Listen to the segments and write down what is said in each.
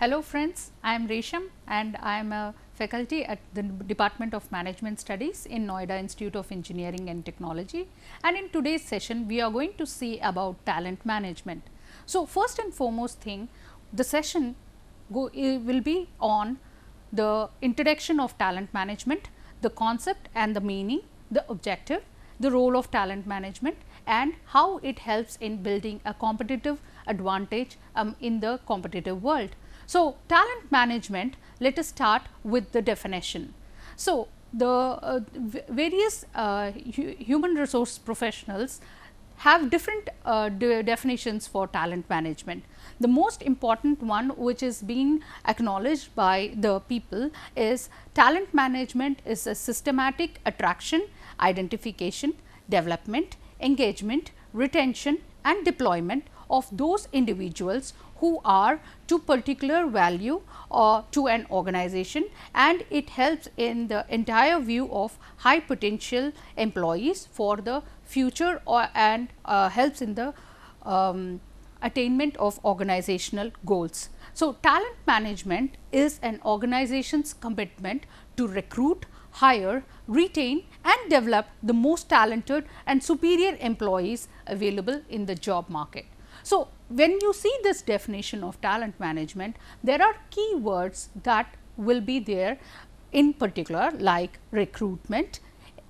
Hello friends, I am Resham and I am a faculty at the Department of Management Studies in Noida Institute of Engineering and Technology, and in today's session we are going to see about talent management. So, first and foremost thing, the session will be on the introduction of talent management, the concept and the meaning, the objective, the role of talent management and how it helps in building a competitive advantage in the competitive world. So, talent management, let us start with the definition. So, the various human resource professionals have different definitions for talent management. The most important one which is being acknowledged by the people is talent management is a systematic attraction, identification, development, engagement, retention and deployment of those individuals who are to particular value or to an organization, and it helps in the entire view of high potential employees for the future and helps in the attainment of organizational goals. So, talent management is an organization's commitment to recruit, hire, retain and develop the most talented and superior employees available in the job market. So, when you see this definition of talent management, there are key words that will be there in particular like recruitment,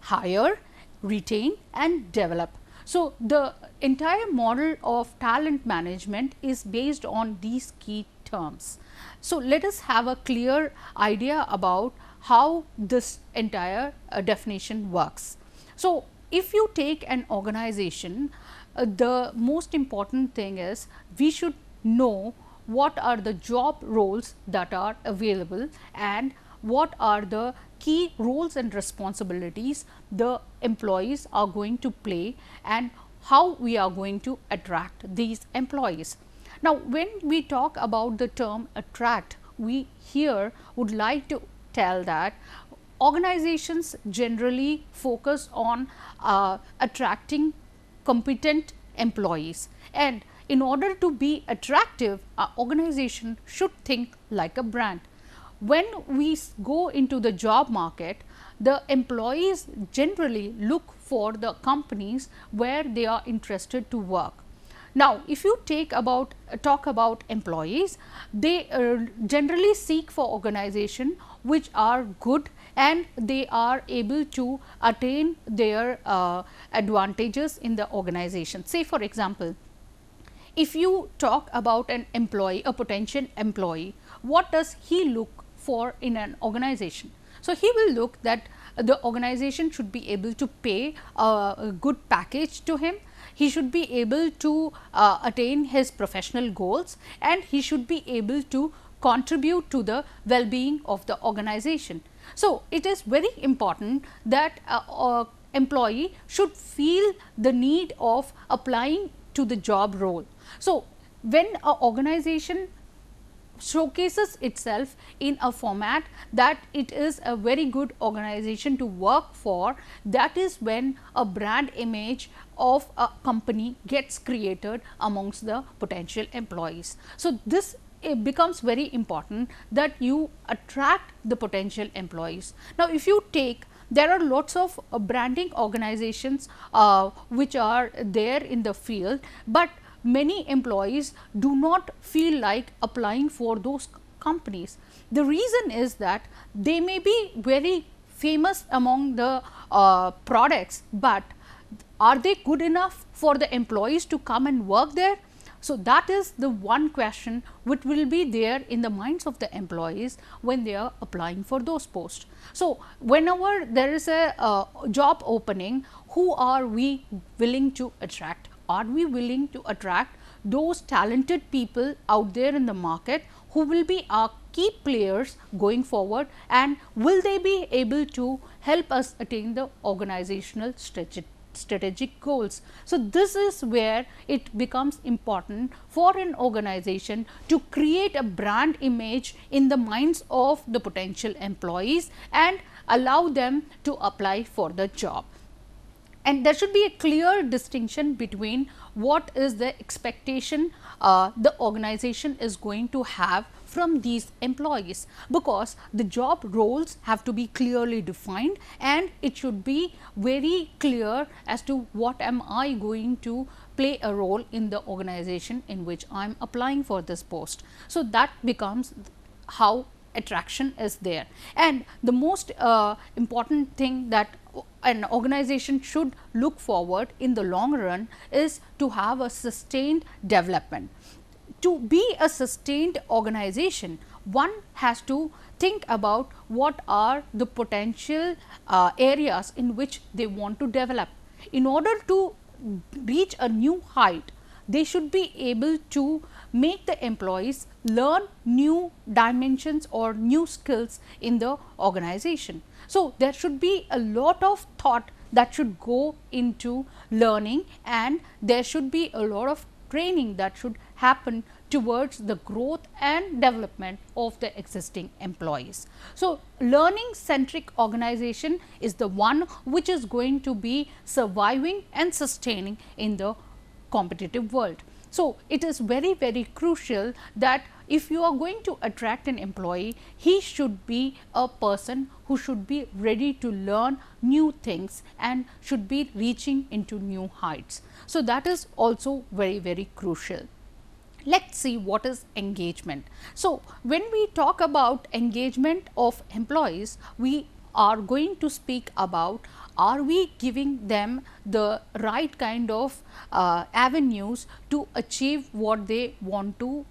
hire, retain and develop. So, the entire model of talent management is based on these key terms. So, let us have a clear idea about how this entire definition works. So, if you take an organization, the most important thing is we should know what are the job roles that are available and what are the key roles and responsibilities the employees are going to play and how we are going to attract these employees. Now, when we talk about the term attract, we here would like to tell that organizations generally focus on attracting competent employees, and in order to be attractive, our organization should think like a brand. When we go into the job market, the employees generally look for the companies where they are interested to work. Now, if you talk about employees, they generally seek for organization which are good and they are able to attain their advantages in the organization. Say for example, if you talk about an employee, a potential employee, what does he look for in an organization? So, he will look that the organization should be able to pay a good package to him, he should be able to attain his professional goals and he should be able to contribute to the well-being of the organization. So, it is very important that employee should feel the need of applying to the job role. So, when an organization showcases itself in a format that it is a very good organization to work for, that is when a brand image of a company gets created amongst the potential employees. So, this it becomes very important that you attract the potential employees. Now, if you take, there are lots of branding organizations which are there in the field, but many employees do not feel like applying for those companies. The reason is that they may be very famous among the products, but are they good enough for the employees to come and work there? So, that is the one question which will be there in the minds of the employees when they are applying for those posts. So, whenever there is a job opening, who are we willing to attract? Are we willing to attract those talented people out there in the market who will be our key players going forward, and will they be able to help us attain the organizational strategic goals? So, this is where it becomes important for an organization to create a brand image in the minds of the potential employees and allow them to apply for the job. and there should be a clear distinction between what is the expectation the organization is going to have from these employees, because the job roles have to be clearly defined and it should be very clear as to what am I going to play a role in the organization in which I am applying for this post. So, that becomes how attraction is there, and the most important thing that an organization should look forward in the long run is to have a sustained development. To be a sustained organization, one has to think about what are the potential areas in which they want to develop. In order to reach a new height, they should be able to make the employees learn new dimensions or new skills in the organization. So, there should be a lot of thought that should go into learning, and there should be a lot of training that should happen towards the growth and development of the existing employees. So, learning centric organization is the one which is going to be surviving and sustaining in the competitive world. So, it is very crucial that if you are going to attract an employee, he should be a person who should be ready to learn new things and should be reaching into new heights. So, that is also very crucial. Let us see what is engagement. So, when we talk about engagement of employees, we are going to speak about, are we giving them the right kind of avenues to achieve what they want to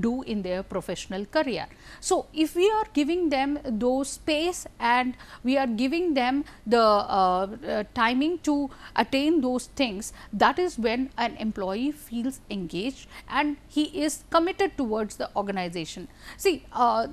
do in their professional career. So, if we are giving them those space and we are giving them the timing to attain those things, that is when an employee feels engaged and he is committed towards the organization. See,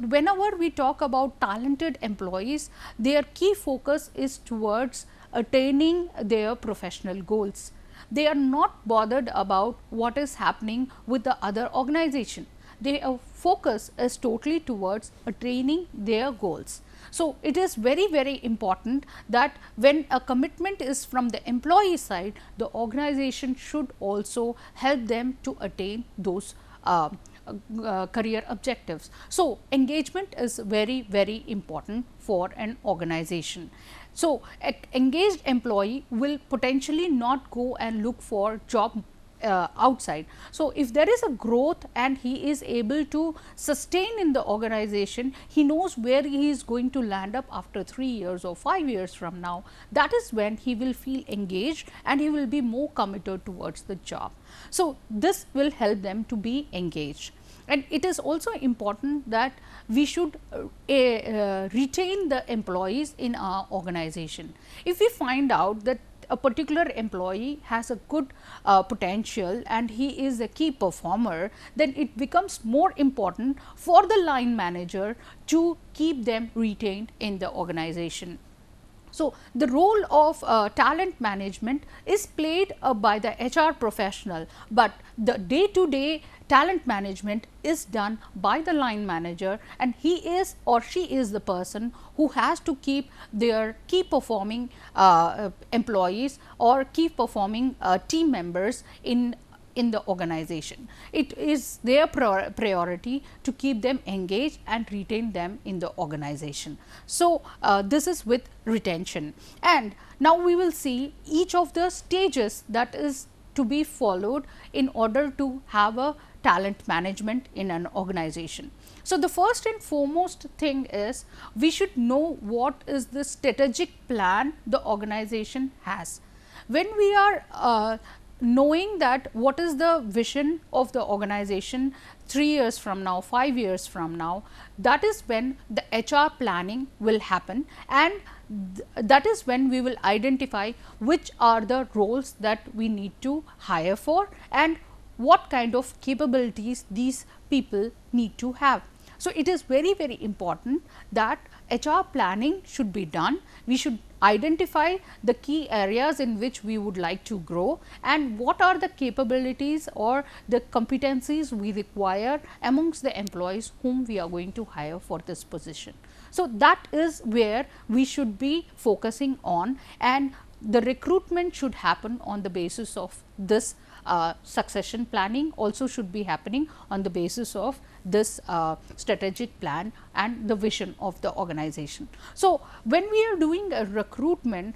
whenever we talk about talented employees, their key focus is towards attaining their professional goals. They are not bothered about what is happening with the other organization. Their focus is totally towards attaining their goals. So, it is very important that when a commitment is from the employee side, the organization should also help them to attain those career objectives. So, engagement is very important for an organization. So, an engaged employee will potentially not go and look for job outside. So, if there is a growth and he is able to sustain in the organization, he knows where he is going to land up after 3 years or 5 years from now. That is when he will feel engaged and he will be more committed towards the job. So, this will help them to be engaged. And it is also important that we should retain the employees in our organization. If we find out that a particular employee has a good potential and he is a key performer, then it becomes more important for the line manager to keep them retained in the organization. So, the role of talent management is played by the HR professional, but the day to day talent management is done by the line manager, and he is or she is the person who has to keep their key performing employees or key performing team members in the organization. It is their priority to keep them engaged and retain them in the organization. So, this is with retention, and now we will see each of the stages that is to be followed in order to have a talent management in an organization. So, the first and foremost thing is we should know what is the strategic plan the organization has. When we are knowing that what is the vision of the organization 3 years from now, 5 years from now, that is when the HR planning will happen, and that is when we will identify which are the roles that we need to hire for and what kind of capabilities these people need to have. So, it is very important that HR planning should be done. We should identify the key areas in which we would like to grow and what are the capabilities or the competencies we require amongst the employees whom we are going to hire for this position. So, that is where we should be focusing on, and the recruitment should happen on the basis of this succession planning, also should be happening on the basis of this strategic plan and the vision of the organization. So, when we are doing a recruitment,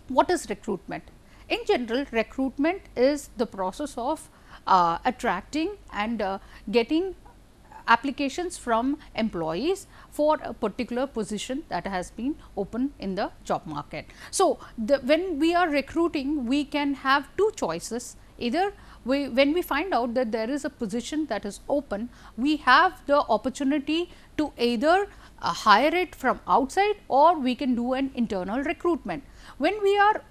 what is recruitment? In general, recruitment is the process of attracting and getting applications from employees for a particular position that has been open in the job market. So, when we are recruiting, we can have two choices. Either when we find out that there is a position that is open, we have the opportunity to either hire it from outside, or we can do an internal recruitment. When we are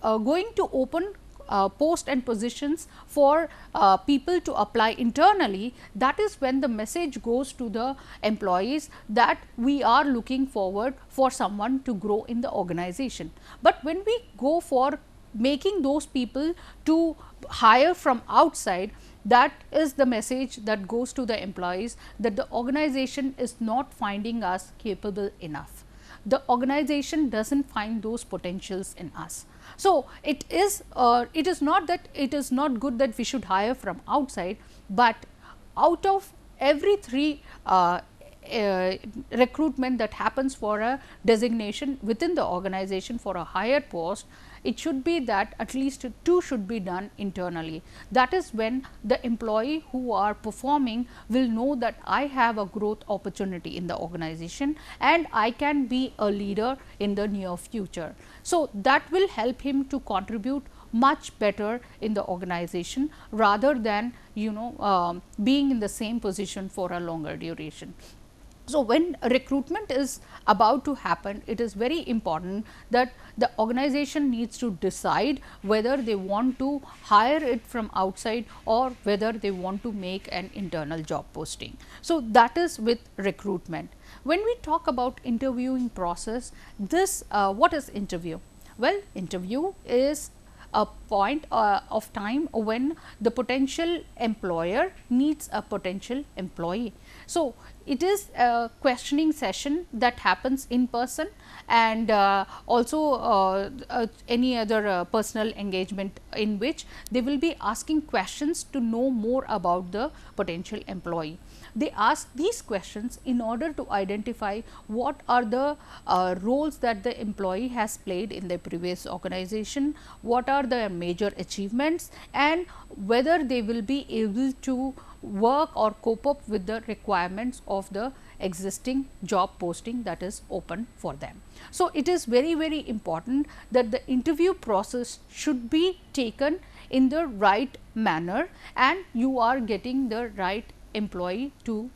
going to open post and positions for people to apply internally, that is when the message goes to the employees that we are looking forward for someone to grow in the organization. But when we go for making those people to hire from outside, that is the message that goes to the employees that the organization is not finding us capable enough. The organization does not find those potentials in us. So, it is not that it is not good that we should hire from outside, but out of every 3 recruitment that happens for a designation within the organization for a higher post, it should be that at least 2 should be done internally. That is when the employee who are performing will know that I have a growth opportunity in the organization and I can be a leader in the near future. So, that will help him to contribute much better in the organization rather than being in the same position for a longer duration. So, when recruitment is about to happen, it is very important that the organization needs to decide whether they want to hire it from outside or whether they want to make an internal job posting. So, that is with recruitment. When we talk about interviewing process, this what is interview? Well, interview is a point of time when the potential employer needs a potential employee. So, it is a questioning session that happens in person and also any other personal engagement in which they will be asking questions to know more about the potential employee. They ask these questions in order to identify what are the roles that the employee has played in their previous organization, what are the major achievements, and whether they will be able to work or cope up with the requirements of the existing job posting that is open for them. So, it is very important that the interview process should be taken in the right manner and you are getting the right employee to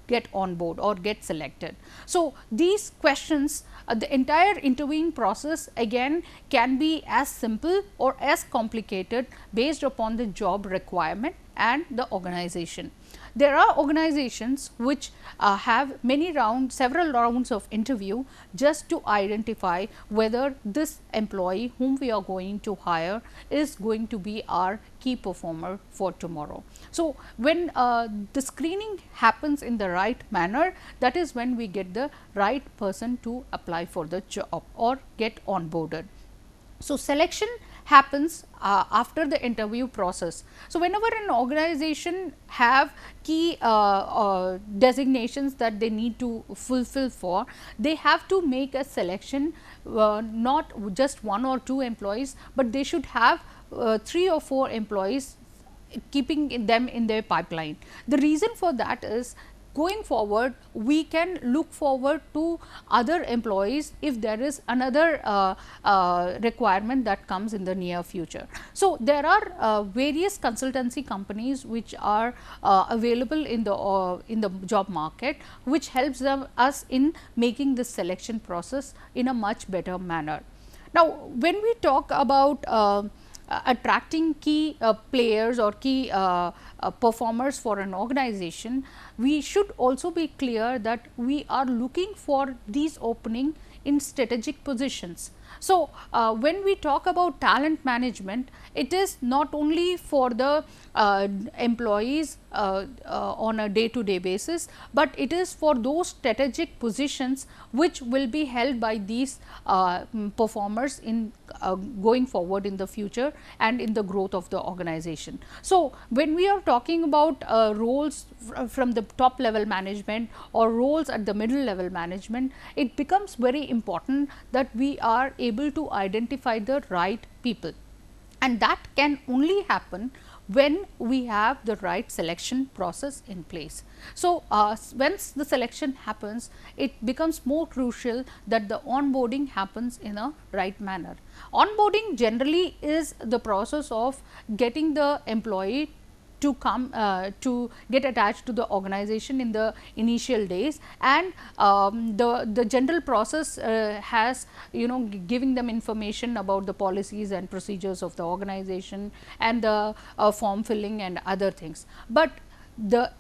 get on board or get selected. So, these questions, the entire interviewing process again can be as simple or as complicated based upon the job requirement and the organization. There are organizations which have many rounds, several rounds of interview just to identify whether this employee whom we are going to hire is going to be our key performer for tomorrow. So, when the screening happens in the right manner, that is when we get the right person to apply for the job or get onboarded. So, selection happens after the interview process. So, whenever an organization have key designations that they need to fulfill for, they have to make a selection not just 1 or 2 employees, but they should have 3 or 4 employees, keeping them in their pipeline. The reason for that is going forward we can look forward to other employees if there is another requirement that comes in the near future. So, there are various consultancy companies which are available in the job market, which helps us in making this selection process in a much better manner. Now, when we talk about attracting key players or key performers for an organization, we should also be clear that we are looking for these opening in strategic positions. So, when we talk about talent management, it is not only for the employees on a day to day basis, but it is for those strategic positions which will be held by these performers in going forward in the future and in the growth of the organization. So, when we are talking about roles from the top level management or roles at the middle level management, it becomes very important that we are able to identify the right people, and that can only happen when we have the right selection process in place. So, once the selection happens, it becomes more crucial that the onboarding happens in a right manner. Onboarding generally is the process of getting the employee to come to get attached to the organization in the initial days, and the general process has giving them information about the policies and procedures of the organization and the form filling and other things. But the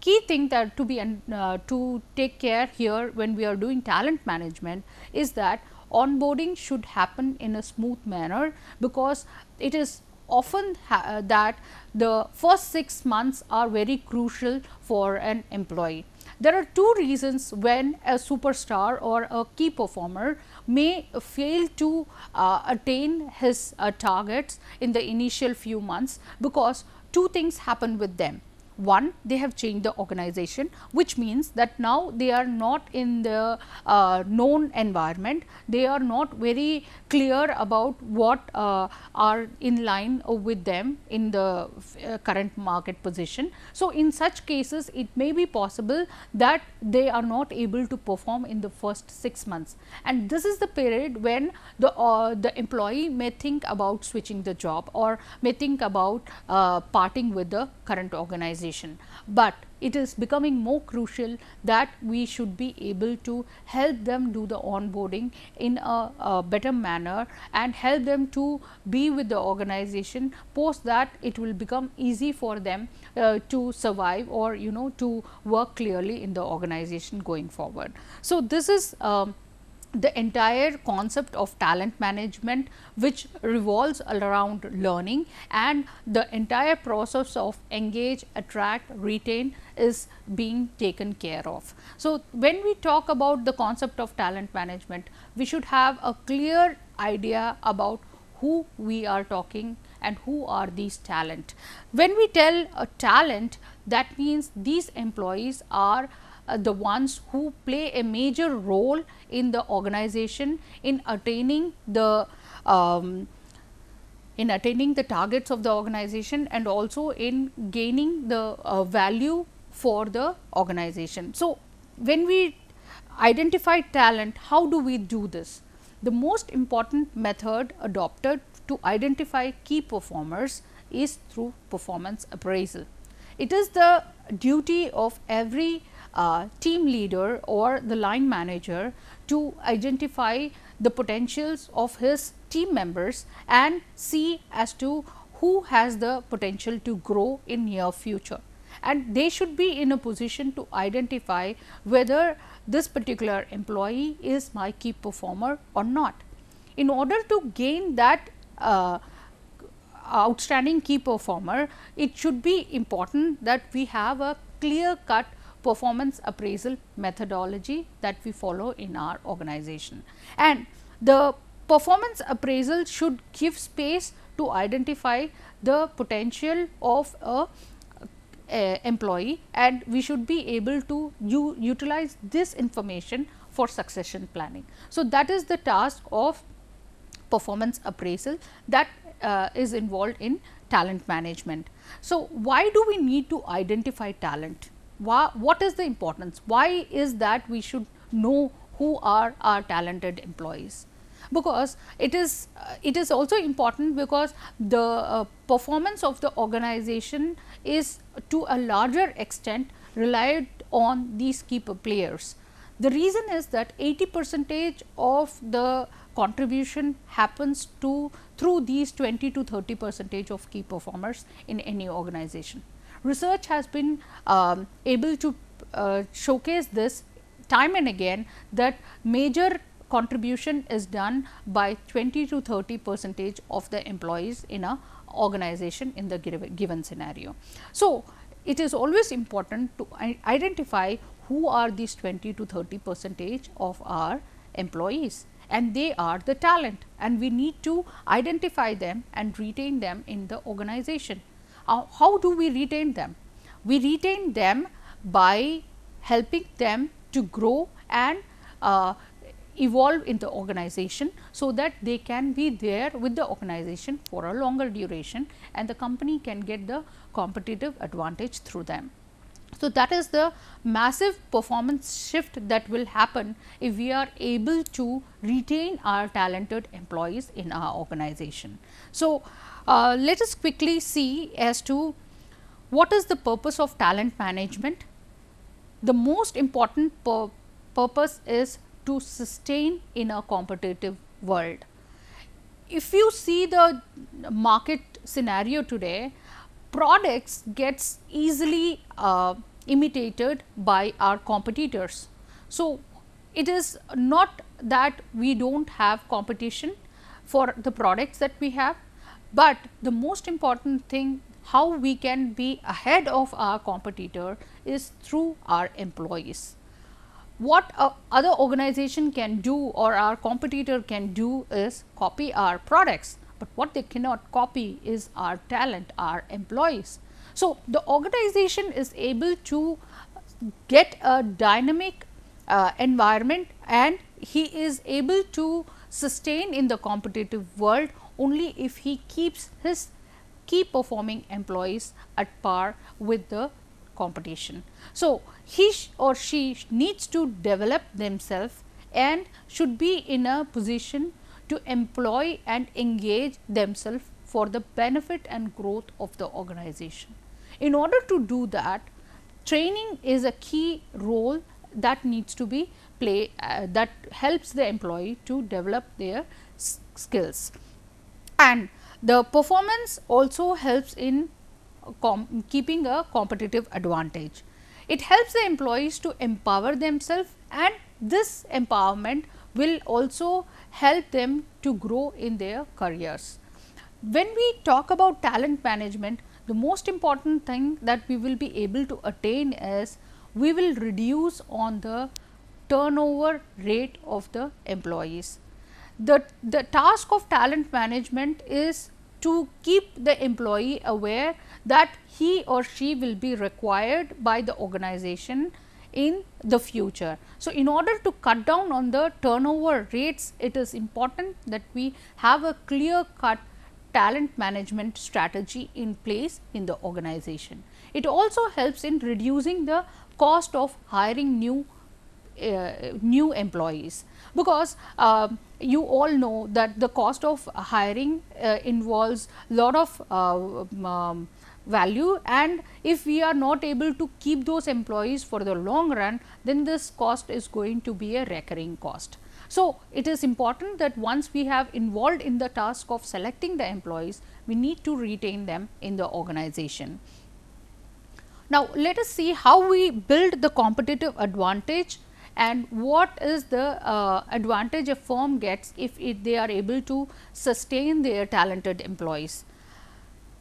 key thing that to take care here when we are doing talent management is that onboarding should happen in a smooth manner, because it is often that the first 6 months are very crucial for an employee. There are two reasons when a superstar or a key performer may fail to attain his targets in the initial few months, because two things happen with them. One, they have changed the organization, which means that now they are not in the known environment, they are not very clear about what are in line with them in the current market position. So, in such cases it may be possible that they are not able to perform in the first 6 months, and this is the period when the employee may think about switching the job or may think about parting with the current organization. But it is becoming more crucial that we should be able to help them do the onboarding in a better manner and help them to be with the organization. Post that, it will become easy for them to survive or to work clearly in the organization going forward. So, this is the entire concept of talent management, which revolves around learning, and the entire process of engage, attract, retain is being taken care of. So, when we talk about the concept of talent management, we should have a clear idea about who we are talking and who are these talent. When we tell a talent, that means these employees are the ones who play a major role in the organization in attaining the targets of the organization and also in gaining the value for the organization. So, when we identify talent, how do we do this? The most important method adopted to identify key performers is through performance appraisal. It is the duty of every team leader or the line manager to identify the potentials of his team members and see as to who has the potential to grow in near future, and they should be in a position to identify whether this particular employee is my key performer or not. In order to gain that outstanding key performer, it should be important that we have a clear cut performance appraisal methodology that we follow in our organization, and the performance appraisal should give space to identify the potential of a employee, and we should be able to utilize this information for succession planning. So, that is the task of performance appraisal that is involved in talent management. So, why do we need to identify talent? What is the importance? Why is that we should know who are our talented employees? Because it is also important because the performance of the organization is to a larger extent relied on these key players. The reason is that 80% of the contribution happens through these 20 to 30% of key performers in any organization. Research has been able to showcase this time and again, that major contribution is done by 20 to 30% of the employees in a organization in the given scenario. So, it is always important to identify who are these 20 to 30% of our employees, and they are the talent, and we need to identify them and retain them in the organization. How do we retain them? We retain them by helping them to grow and evolve in the organization, so that they can be there with the organization for a longer duration and the company can get the competitive advantage through them. So, that is the massive performance shift that will happen if we are able to retain our talented employees in our organization. So, let us quickly see as to what is the purpose of talent management. The most important purpose is to sustain in a competitive world. If you see the market scenario today, products gets easily imitated by our competitors. So, it is not that we do not have competition for the products that we have, but the most important thing how we can be ahead of our competitor is through our employees. What other organization can do or our competitor can do is copy our products, but what they cannot copy is our talent, our employees. So, the organization is able to get a dynamic environment, and he is able to sustain in the competitive world only if he keeps his key performing employees at par with the competition. So, he or she needs to develop themselves and should be in a position to employ and engage themselves for the benefit and growth of the organization. In order to do that, training is a key role that needs to be played that helps the employee to develop their skills, and the performance also helps in keeping a competitive advantage. It helps the employees to empower themselves, and this empowerment will also help them to grow in their careers. When we talk about talent management, the most important thing that we will be able to attain is we will reduce on the turnover rate of the employees. The task of talent management is to keep the employee aware that he or she will be required by the organization in the future. So, in order to cut down on the turnover rates, it is important that we have a clear cut talent management strategy in place in the organization. It also helps in reducing the cost of hiring new employees, because you all know that the cost of hiring involves lot of value, and if we are not able to keep those employees for the long run, then this cost is going to be a recurring cost. So, it is important that once we have involved in the task of selecting the employees, we need to retain them in the organization. Now, let us see how we build the competitive advantage and what is the advantage a firm gets if they are able to sustain their talented employees.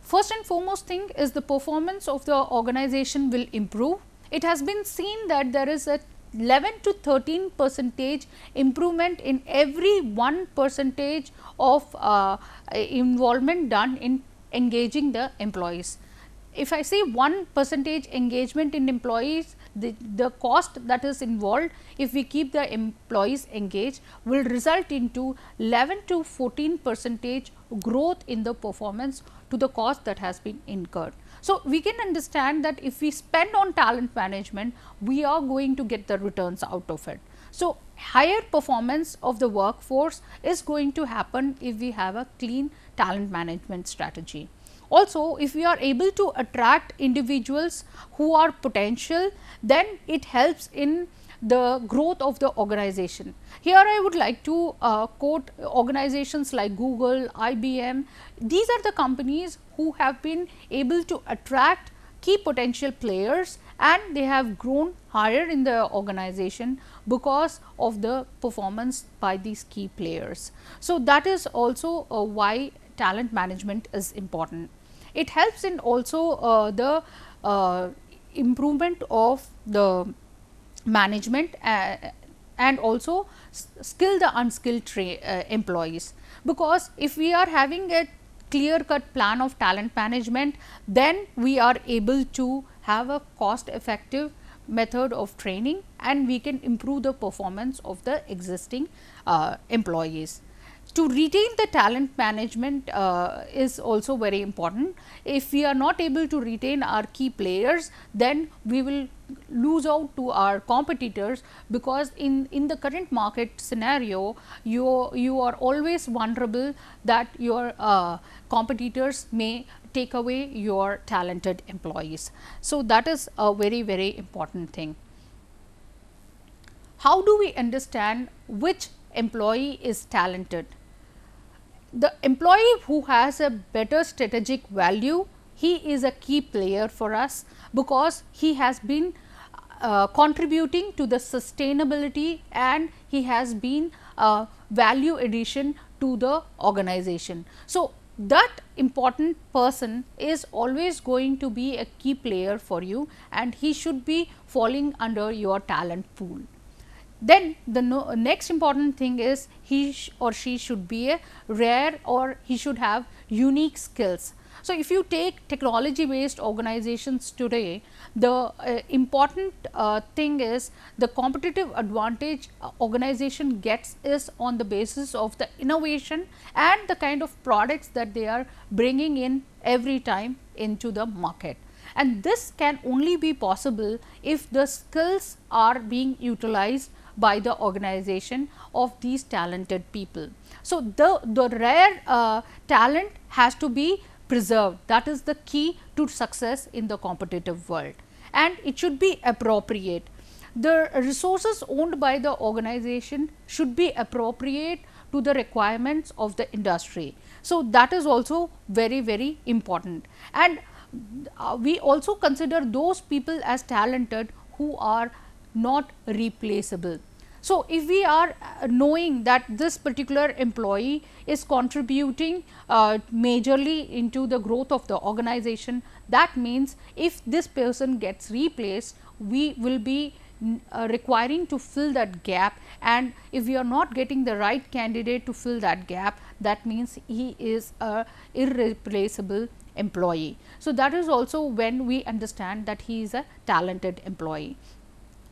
First and foremost thing is the performance of the organization will improve. It has been seen that there is a 11 to 13% improvement in every 1% of involvement done in engaging the employees. If I say 1% engagement in employees, the cost that is involved if we keep the employees engaged will result into 11 to 14% growth in the performance to the cost that has been incurred. So, we can understand that if we spend on talent management, we are going to get the returns out of it. So, higher performance of the workforce is going to happen if we have a clean talent management strategy. Also, if we are able to attract individuals who are potential, then it helps in the growth of the organization. Here I would like to quote organizations like Google, IBM. These are the companies who have been able to attract key potential players and they have grown higher in the organization because of the performance by these key players. So, that is also why talent management is important. It helps in also the improvement of the management and also skill the unskilled employees, because if we are having a clear cut plan of talent management, then we are able to have a cost effective method of training and we can improve the performance of the existing employees. To retain the talent management is also very important. If we are not able to retain our key players, then we will lose out to our competitors, because in the current market scenario, you are always vulnerable that your competitors may take away your talented employees. So, that is a very important thing. How do we understand which employee is talented? The employee who has a better strategic value, he is a key player for us, because he has been contributing to the sustainability and he has been value addition to the organization. So, that important person is always going to be a key player for you and he should be falling under your talent pool. Then the next important thing is he or she should be a rare or he should have unique skills. So, if you take technology based organizations today, the important thing is the competitive advantage organization gets is on the basis of the innovation and the kind of products that they are bringing in every time into the market. And this can only be possible if the skills are being utilized by the organization of these talented people. So, the rare talent has to be preserved, that is the key to success in the competitive world, and it should be appropriate. The resources owned by the organization should be appropriate to the requirements of the industry. So, that is also very important, and we also consider those people as talented who are not replaceable. So, if we are knowing that this particular employee is contributing majorly into the growth of the organization, that means if this person gets replaced, we will be requiring to fill that gap, and if we are not getting the right candidate to fill that gap, that means he is a irreplaceable employee. So, that is also when we understand that he is a talented employee.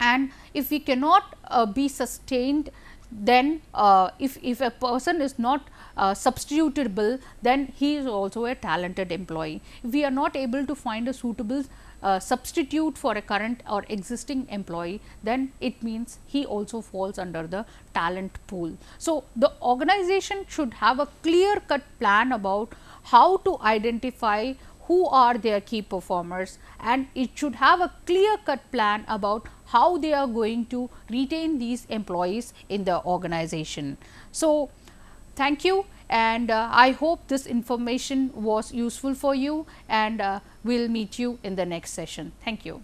And if we cannot be sustained, then if a person is not substitutable, then he is also a talented employee. If we are not able to find a suitable substitute for a current or existing employee, then it means he also falls under the talent pool. So, the organization should have a clear cut plan about how to identify who are their key performers, and it should have a clear cut plan about how they are going to retain these employees in the organization. So, thank you, and I hope this information was useful for you, and we will meet you in the next session. Thank you.